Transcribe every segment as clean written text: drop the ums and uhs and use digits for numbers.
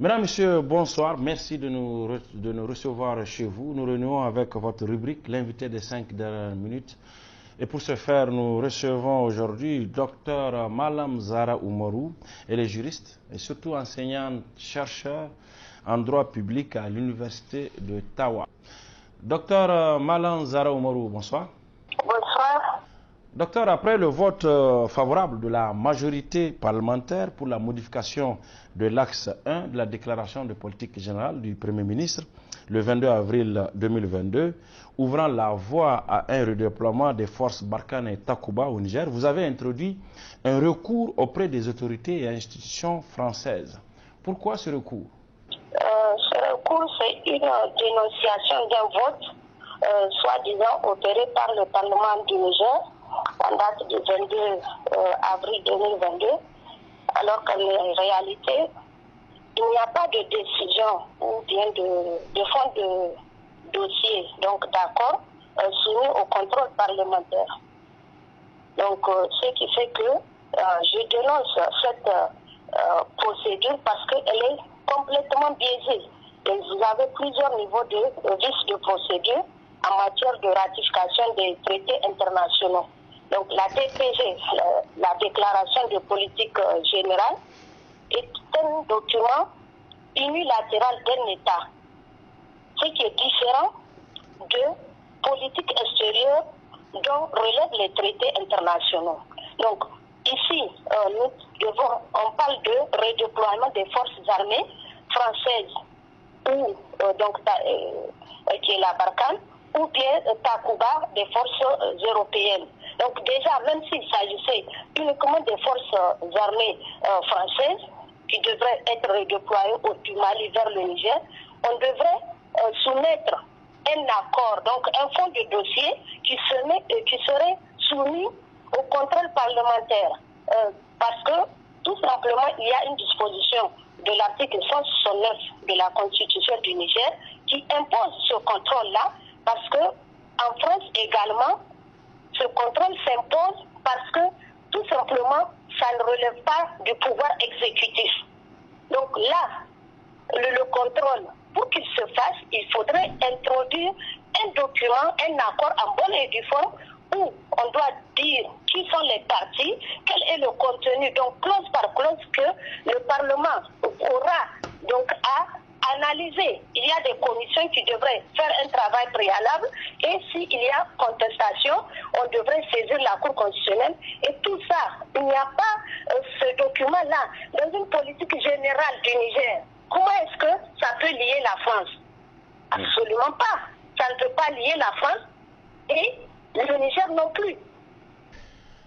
Mesdames, Messieurs, bonsoir. Merci de nous recevoir chez vous. Nous renouons avec votre rubrique, l'invité des 5 dernières minutes. Et pour ce faire, nous recevons aujourd'hui Dr Malam Zara Oumarou. Elle est juriste et surtout enseignante-chercheur en droit public à l'université de Tawa. Dr Malam Zara Oumarou, bonsoir. Bonsoir. Docteur, après le vote favorable de la majorité parlementaire pour la modification de l'axe 1 de la déclaration de politique générale du Premier ministre le 22 avril 2022, ouvrant la voie à un redéploiement des forces Barkhane et Takuba au Niger, vous avez introduit un recours auprès des autorités et institutions françaises. Pourquoi ce recours? Ce recours, c'est une dénonciation d'un vote, soi-disant opéré par le Parlement du Niger, en date du 22 avril 2022, alors qu'en réalité, il n'y a pas de décision ou bien de fond de dossier, donc d'accord, soumis au contrôle parlementaire. Donc, ce qui fait que je dénonce cette procédure parce qu'elle est complètement biaisée. Et vous avez plusieurs niveaux de vices de procédure en matière de ratification des traités internationaux. Donc la DPG, la déclaration de politique générale, est un document unilatéral d'un État, ce qui est différent de politique extérieure dont relèvent les traités internationaux. Donc ici, on parle de redéploiement des forces armées françaises ou qui est la Barkhane, ou bien Takuba des forces européennes. Donc déjà, même s'il s'agissait uniquement des forces armées françaises qui devraient être redéployées du Mali vers le Niger, on devrait soumettre un accord, donc un fond de dossier qui serait soumis au contrôle parlementaire. Parce que tout simplement, il y a une disposition de l'article 169 de la Constitution du Niger qui impose ce contrôle-là, parce que en France également, ce contrôle s'impose parce que tout simplement, ça ne relève pas du pouvoir exécutif. Donc là, le contrôle, pour qu'il se fasse, il faudrait introduire un document, un accord en bonne et due forme où on doit dire qui sont les parties, quel est le contenu, donc clause par clause, que le Parlement aura donc à analyser. Il y a des commissions qui devraient faire un travail préalable et s'il y a contestation, on devrait saisir la Cour constitutionnelle et tout ça. Il n'y a pas ce document-là dans une politique générale du Niger. Comment est-ce que ça peut lier la France? Absolument pas. Ça ne peut pas lier la France et le Niger non plus.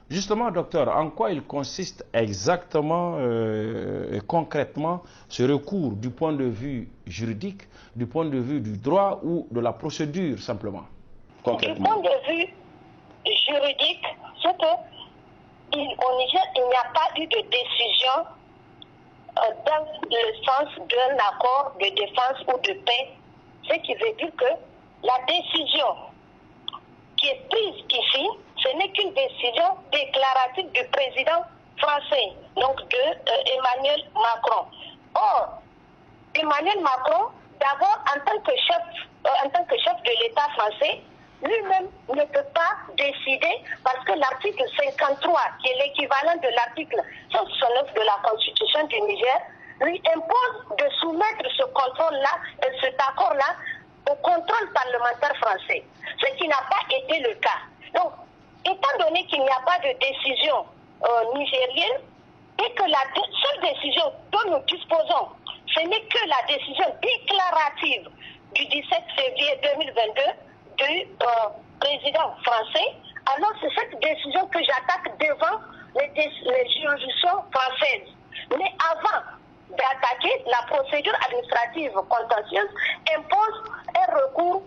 Justement, docteur, en quoi il consiste exactement et concrètement ce recours du point de vue juridique, du point de vue du droit ou de la procédure simplement? Du point de vue juridique, c'est qu'au Niger, il n'y a pas eu de décision dans le sens d'un accord de défense ou de paix, ce qui veut dire que la décision qui est prise ici, ce n'est qu'une décision déclarative du président français, donc de Emmanuel Macron. Or, Emmanuel Macron, d'abord en tant que chef de l'État français, lui-même ne peut pas décider parce que l'article 53, qui est l'équivalent de l'article 169 de la Constitution du Niger, lui impose de soumettre ce contrôle-là, cet accord-là, au contrôle parlementaire français, ce qui n'a pas été le cas. Donc, étant donné qu'il n'y a pas de décision nigérienne et que la seule décision dont nous disposons, ce n'est que la décision déclarative du 17 février 2022 du président français, alors c'est cette décision que j'attaque devant les juridictions françaises. Mais avant d'attaquer, la procédure administrative contentieuse impose un recours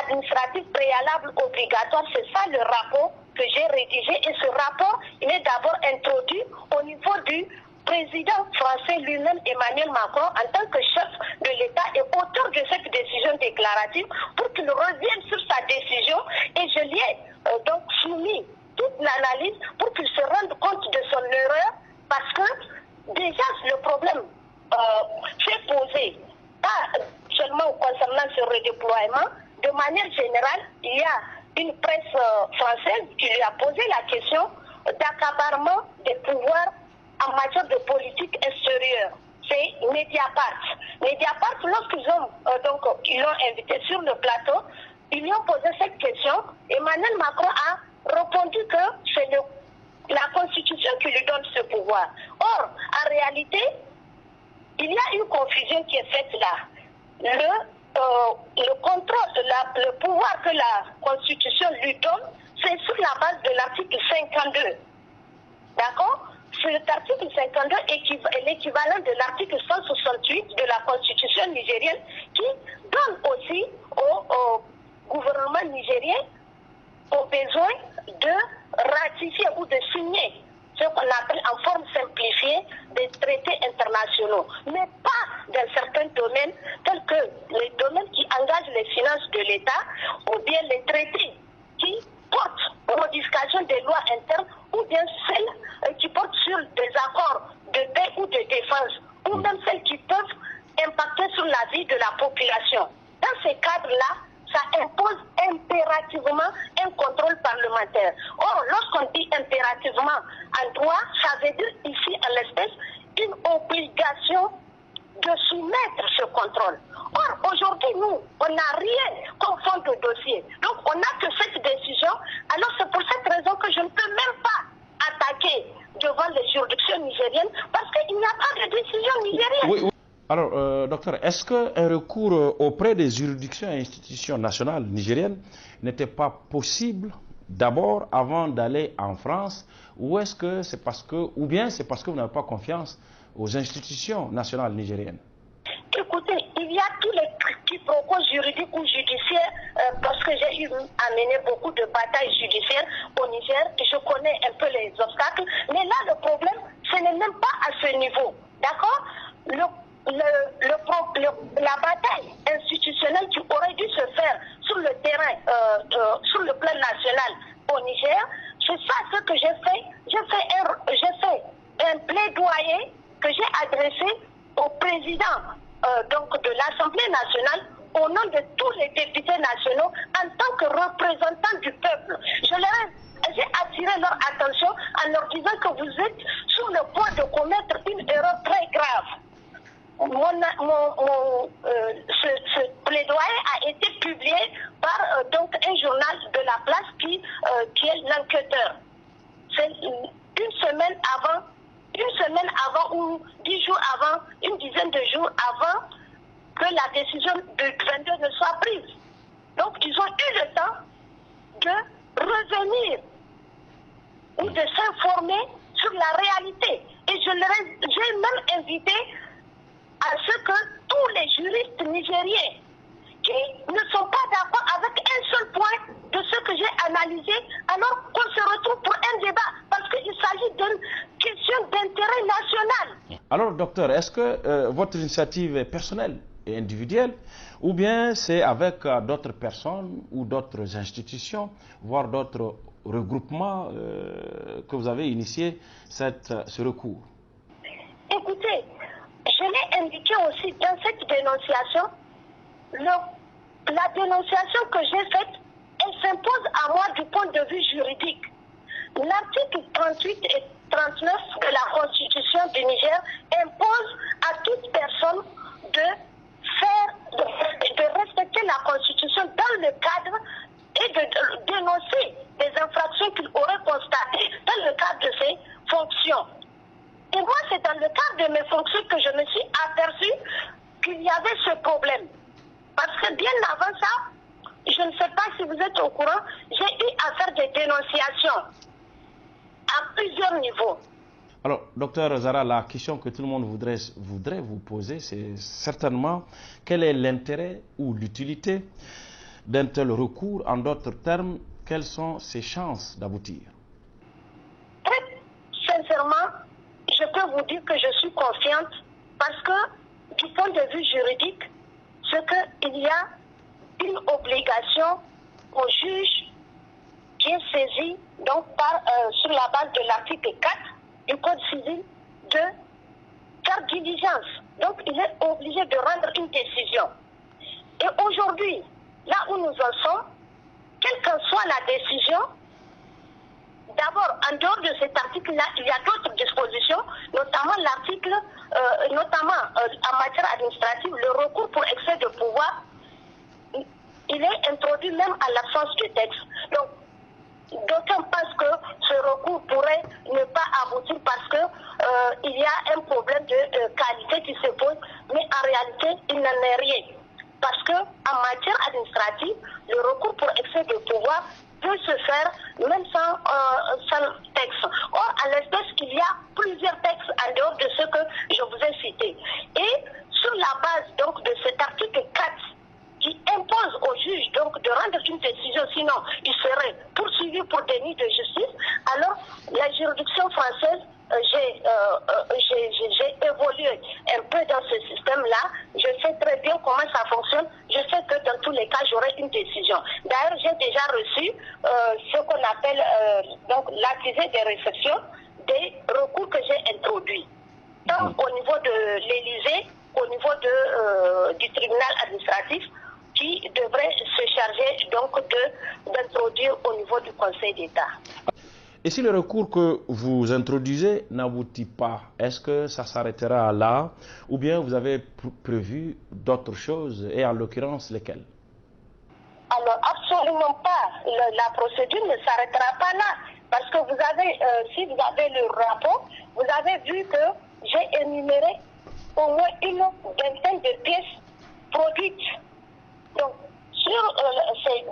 administratif préalable obligatoire. C'est ça le rapport que j'ai rédigé. Et ce rapport, il est d'abord introduit au niveau du président français lui-même, Emmanuel Macron, en tant que chef de l'État et auteur de cette décision déclarative, pour qu'il revienne sur sa décision. Et je lui ai donc soumis toute l'analyse pour qu'il se rende compte de son erreur, parce que déjà le problème s'est posée, pas seulement concernant ce redéploiement, de manière générale, il y a une presse française qui lui a posé la question d'accaparement des pouvoirs en matière de politique extérieure. C'est Mediapart. Mediapart, lorsqu'ils ils l'ont invité sur le plateau, ils lui ont posé cette question. Emmanuel Macron a répondu que c'est la Constitution qui lui donne ce pouvoir. Or, en réalité, il y a une confusion qui est faite là. Le contrôle, le pouvoir que la Constitution lui donne, c'est sur la base de l'article 52. D'accord? Cet article 52 est l'équivalent de l'article 168 de la Constitution nigérienne qui donne aussi au gouvernement nigérien au besoin de ratifier ou de signer ce qu'on appelle en forme simplifiée des traités internationaux, mais pas dans certains domaines tels que les domaines qui engagent les finances de l'État ou bien les traités qui portent modification des lois internes ou bien celles qui portent sur des accords de paix ou de défense ou même celles qui peuvent impacter sur la vie de la population. Dans ces cadres-là, ça impose impérativement un contrôle parlementaire. Or, lorsqu'on dit impérativement en droit, ça veut dire ici, en l'espèce, une obligation de soumettre ce contrôle. Or, aujourd'hui, nous, on n'a rien comme fond de dossier. Donc, on n'a que cette décision. Alors, c'est pour cette raison que je ne peux même pas attaquer devant les juridictions nigériennes parce qu'il n'y a pas de décision nigérienne. Oui. Alors, docteur, est-ce qu'un recours auprès des juridictions et institutions nationales nigériennes n'était pas possible d'abord avant d'aller en France, ou est-ce que c'est parce que, ou bien c'est parce que vous n'avez pas confiance aux institutions nationales nigériennes? Écoutez, il y a tous les quiproquos juridiques ou judiciaires parce que j'ai eu à mener beaucoup de batailles judiciaires au Niger. Je connais un peu les obstacles, mais là le problème, ce n'est même pas à ce niveau, d'accord? La bataille institutionnelle qui aurait dû se faire sur le terrain, sur le plan national au Niger, c'est ça ce que j'ai fait. J'ai fait un plaidoyer que j'ai adressé au président de l'Assemblée nationale au nom de tous les députés nationaux en tant que représentant du peuple. J'ai attiré leur attention en leur disant que vous êtes sur le point de commettre une erreur très grave. Ce plaidoyer a été publié par un journal de la place qui est l'Enquêteur. C'est une semaine avant ou 10 jours avant, une dizaine de jours avant que la décision du 22 ne soit prise. Donc ils ont eu le temps de revenir ou de s'informer sur la réalité. Et j'ai même invité à ce que tous les juristes nigériens qui ne sont pas d'accord avec un seul point de ce que j'ai analysé, alors qu'on se retrouve pour un débat, parce qu'il s'agit d'une question d'intérêt national. Alors, docteur, est-ce que votre initiative est personnelle et individuelle, ou bien c'est avec d'autres personnes ou d'autres institutions, voire d'autres regroupements que vous avez initié ce recours? Écoutez, je l'ai indiqué aussi dans cette dénonciation, la dénonciation que j'ai faite, elle s'impose à moi du point de vue juridique. L'article 38 et 39 de la Constitution du Niger impose à toute personne de respecter la Constitution dans le cadre et de dénoncer des infractions qu'il aurait constatées dans le cadre de ses fonctions. Et moi, c'est dans le cadre de mes fonctions que je me suis aperçu qu'il y avait ce problème. Parce que bien avant ça, je ne sais pas si vous êtes au courant, j'ai eu à faire des dénonciations à plusieurs niveaux. Alors, docteur Zara, la question que tout le monde voudrait vous poser, c'est certainement quel est l'intérêt ou l'utilité d'un tel recours? En d'autres termes, quelles sont ses chances d'aboutir? Très sincèrement, je peux vous dire que je suis confiante parce que du point de vue juridique, c'est qu'il y a une obligation au juge qui est saisi donc sur la base de l'article 4 du Code civil de faire diligence. Donc, il est obligé de rendre une décision. Et aujourd'hui, là où nous en sommes, quelle que soit la décision, d'abord, en dehors de cet article-là, il y a d'autres dispositions, notamment l'article, en matière administrative, le recours pour excès de pouvoir, il est introduit même à l'absence de texte. Donc, d'aucuns pensent que ce recours pourrait ne pas aboutir parce que il y a un problème de qualité qui se pose, mais en réalité, il n'en est rien. Parce que en matière administrative, le recours pour excès de pouvoir peut se faire même sans texte. Or, à l'espèce, il y a plusieurs textes en dehors de ce que je vous ai cité. Et sur la base donc de cet article 4, qui impose au juge donc de rendre une décision, sinon il serait poursuivi pour déni de justice, alors la juridiction française, j'ai évolué un peu dans ce système-là, je sais très bien comment ça fonctionne, je sais que dans tous les cas j'aurai une décision. D'ailleurs, j'ai déjà reçu ce qu'on appelle donc l'accusé des réceptions des recours que j'ai introduits, tant au niveau de l'Élysée qu'au niveau du tribunal administratif, qui devrait se charger donc d'introduire au niveau du Conseil d'État. Et si le recours que vous introduisez n'aboutit pas, est-ce que ça s'arrêtera là ou bien vous avez prévu d'autres choses et en l'occurrence lesquelles? Alors absolument pas. La procédure ne s'arrêtera pas là. Parce que vous avez, si vous avez le rapport, vous avez vu que j'ai énuméré au moins une vingtaine de pièces produites. Donc,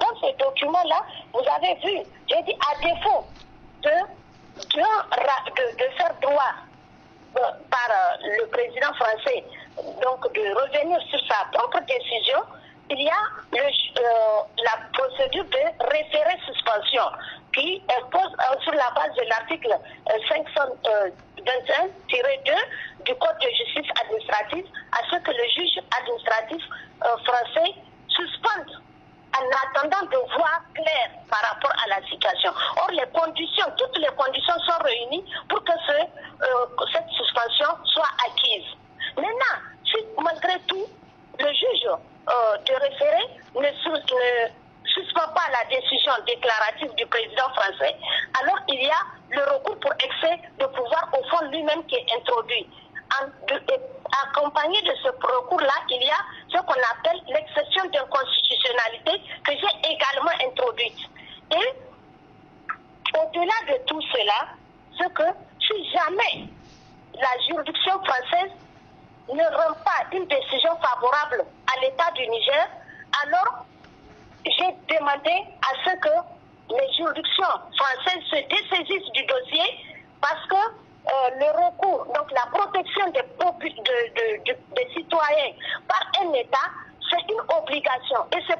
dans ces documents-là, vous avez vu, j'ai dit à défaut de faire droit par le président français, donc de revenir sur sa propre décision, il y a la procédure de référé-suspension qui impose sur la base de l'article 521-2 du Code de justice administrative à ce que le juge administratif français suspende en attendant de voir clair par rapport à la situation. Or, toutes les conditions sont réunies pour que cette suspension soit acquise. Maintenant, si malgré tout, le juge de référé ne suspend pas la décision déclarative du président français, alors il y a le recours pour excès de pouvoir au fond lui-même qui est introduit. Accompagné de ce recours-là, il y a ce qu'on appelle l'exception d'inconstitutionnalité que j'ai également introduite. Et au-delà de tout cela, c'est que si jamais la juridiction française ne rend pas une décision favorable à l'État du Niger, alors j'ai demandé à ce que les juridictions françaises se dessaisissent du dossier parce que le recours, donc la protection des citoyens par un État, c'est une obligation. Et c'est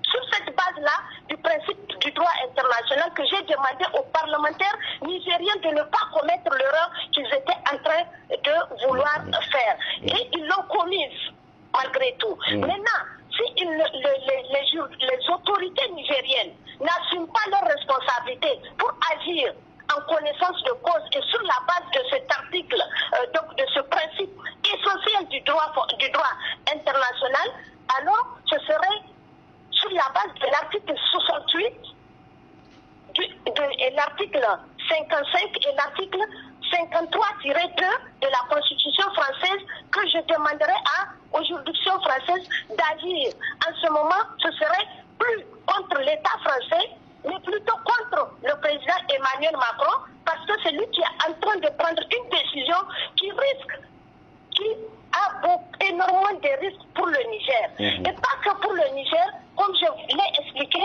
sur cette base-là du principe du droit international que j'ai demandé aux parlementaires nigériens de ne pas commettre l'erreur qu'ils étaient en train de vouloir faire. Et ils l'ont commise, malgré tout. Maintenant, si les autorités nigériennes n'assument pas leurs responsabilités pour agir en connaissance de cause et sur la base de cet article, donc de ce principe essentiel du droit international, alors ce serait sur la base de l'article 68 et l'article 55 et l'article 53-2 de la Constitution française que je demanderai aux juridictions françaises d'agir. En ce moment, ce serait plus contre l'État français, mais plutôt contre le président Emmanuel Macron, parce que c'est lui qui est en train de prendre une décision qui a énormément de risques pour le Niger. Et pas que pour le Niger, comme je l'ai expliqué,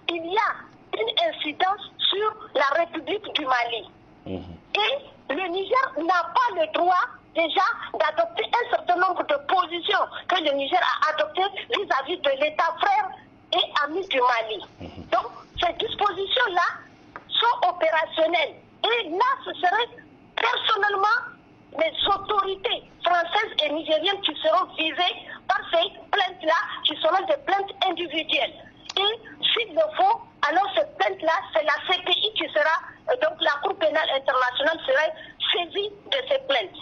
il y a une incidence sur la République du Mali. Et le Niger n'a pas le droit déjà d'adopter un certain nombre de positions que le Niger a adoptées vis-à-vis de l'État frère et ami du Mali. Donc, ces dispositions-là sont opérationnelles. Et là, ce serait personnellement les autorités françaises et nigériennes qui seront visées par ces plaintes-là, qui seront des plaintes individuelles. Et s'il le faut, alors cette plainte-là, c'est la CPI qui sera, donc la Cour pénale internationale serait saisie de ces plaintes.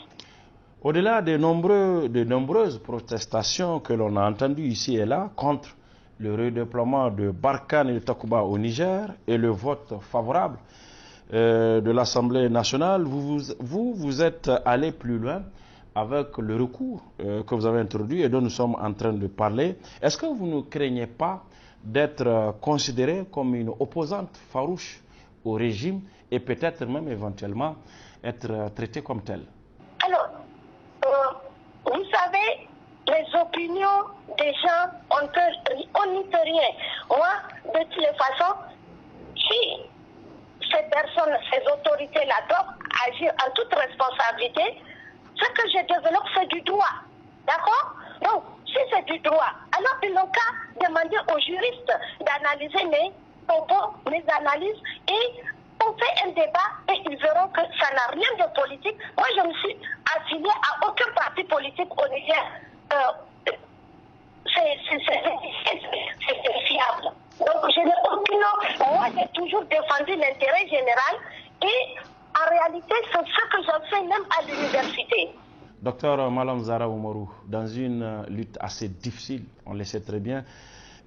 Au-delà des nombreuses protestations que l'on a entendues ici et là contre le redéploiement de Barkhane et de Takuba au Niger et le vote favorable de l'Assemblée nationale, vous êtes allé plus loin avec le recours que vous avez introduit et dont nous sommes en train de parler. Est-ce que vous ne craignez pas d'être considéré comme une opposante farouche au régime et peut-être même éventuellement être traité comme tel? Alors, vous savez, les opinions des gens, on n'y peut rien. Moi, de toutes les façons, si ces personnes, ces autorités-là doivent agir en toute responsabilité, ce que je développe, c'est du droit. D'accord? Donc, si c'est du droit, alors ils n'ont qu'à demander aux juristes d'analyser mes propos, mes analyses, et on fait un débat et ils verront que ça n'a rien de politique. Moi, je me suis affiliée à aucun parti politique au Niger. C'est fiable. Donc, je n'ai aucune. Moi, j'ai toujours défendu l'intérêt général et en réalité, c'est ce que j'enseigne même à l'université. Docteur Malam Zara Oumarou, dans une lutte assez difficile, on le sait très bien,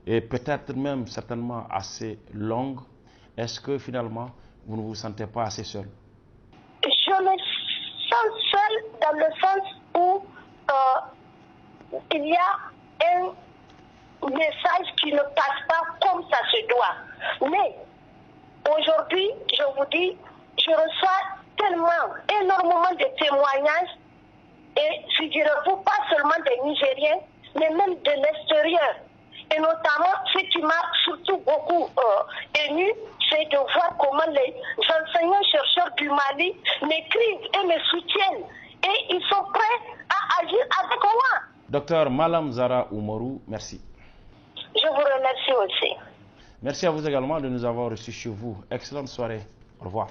et peut-être même certainement assez longue, est-ce que finalement, vous ne vous sentez pas assez seul? Je me sens seul dans le sens où il y a un message qui ne passe pas comme ça se doit. Mais aujourd'hui, je vous dis, je reçois énormément de témoignages, et figurez-vous, pas seulement des Nigériens, mais même de l'extérieur. Et notamment, ce qui m'a surtout beaucoup ému, c'est de voir comment les enseignants-chercheurs du Mali m'écrivent et me soutiennent. Et ils sont prêts à agir avec moi. Docteur Malam Zara Oumarou, merci. Je vous remercie aussi. Merci à vous également de nous avoir reçus chez vous. Excellente soirée. Au revoir.